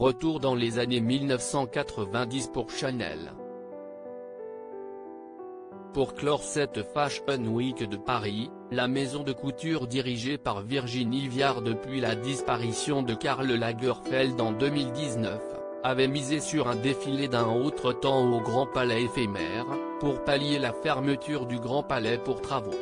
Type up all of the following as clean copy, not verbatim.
retour dans les années 1990 pour Chanel. Pour clore cette Fashion Week de Paris, la maison de couture dirigée par Virginie Viard depuis la disparition de Karl Lagerfeld en 2019, avait misé sur un défilé d'un autre temps au Grand Palais éphémère, pour pallier la fermeture du Grand Palais pour travaux.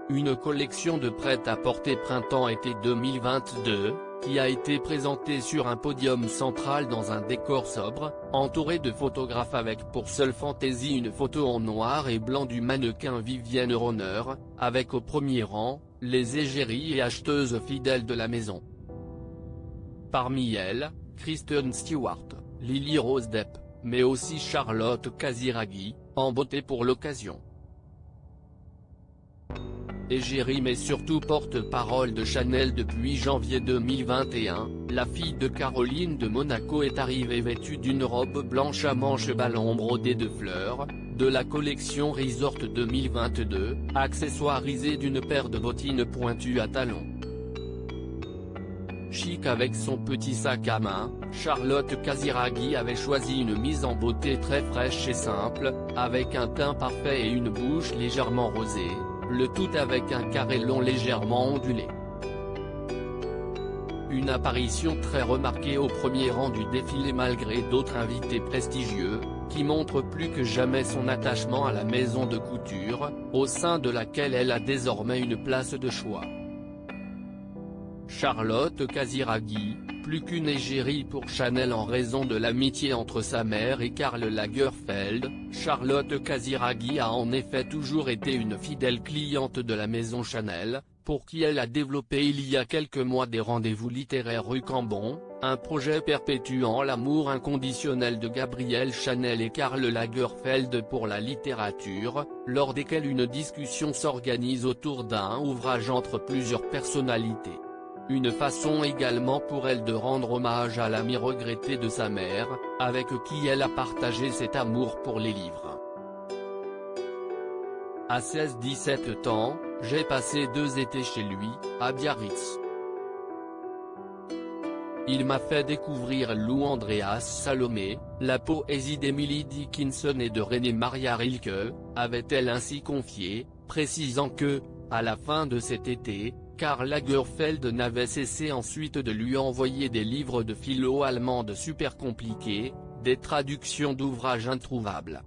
Une collection de prêt-à-porter printemps-été 2022, qui a été présentée sur un podium central dans un décor sobre, entouré de photographes avec pour seule fantaisie une photo en noir et blanc du mannequin Vivienne Ronner, avec au premier rang, les égéries et acheteuses fidèles de la maison. Parmi elles, Kristen Stewart, Lily Rose Depp, mais aussi Charlotte Casiraghi, en beauté pour l'occasion. Égérie mais surtout porte-parole de Chanel depuis janvier 2021, la fille de Caroline de Monaco est arrivée vêtue d'une robe blanche à manches ballon brodée de fleurs, de la collection Resort 2022, accessoirisée d'une paire de bottines pointues à talons. Chic avec son petit sac à main, Charlotte Casiraghi avait choisi une mise en beauté très fraîche et simple, avec un teint parfait et une bouche légèrement rosée, le tout avec un carré long légèrement ondulé. Une apparition très remarquée au premier rang du défilé malgré d'autres invités prestigieux, qui montre plus que jamais son attachement à la maison de couture, au sein de laquelle elle a désormais une place de choix. Charlotte Casiraghi, plus qu'une égérie pour Chanel en raison de l'amitié entre sa mère et Karl Lagerfeld, Charlotte Casiraghi a en effet toujours été une fidèle cliente de la maison Chanel, pour qui elle a développé il y a quelques mois des rendez-vous littéraires rue Cambon, un projet perpétuant l'amour inconditionnel de Gabrielle Chanel et Karl Lagerfeld pour la littérature, lors desquels une discussion s'organise autour d'un ouvrage entre plusieurs personnalités. Une façon également pour elle de rendre hommage à l'amie regrettée de sa mère, avec qui elle a partagé cet amour pour les livres. À 16-17 ans, j'ai passé 2 étés chez lui, à Biarritz. Il m'a fait découvrir Lou Andreas Salomé, la poésie d'Emily Dickinson et de René Maria Rilke, avait-elle ainsi confié, précisant que, à la fin de cet été, Karl Lagerfeld n'avait cessé ensuite de lui envoyer des livres de philo allemande super compliqués, des traductions d'ouvrages introuvables.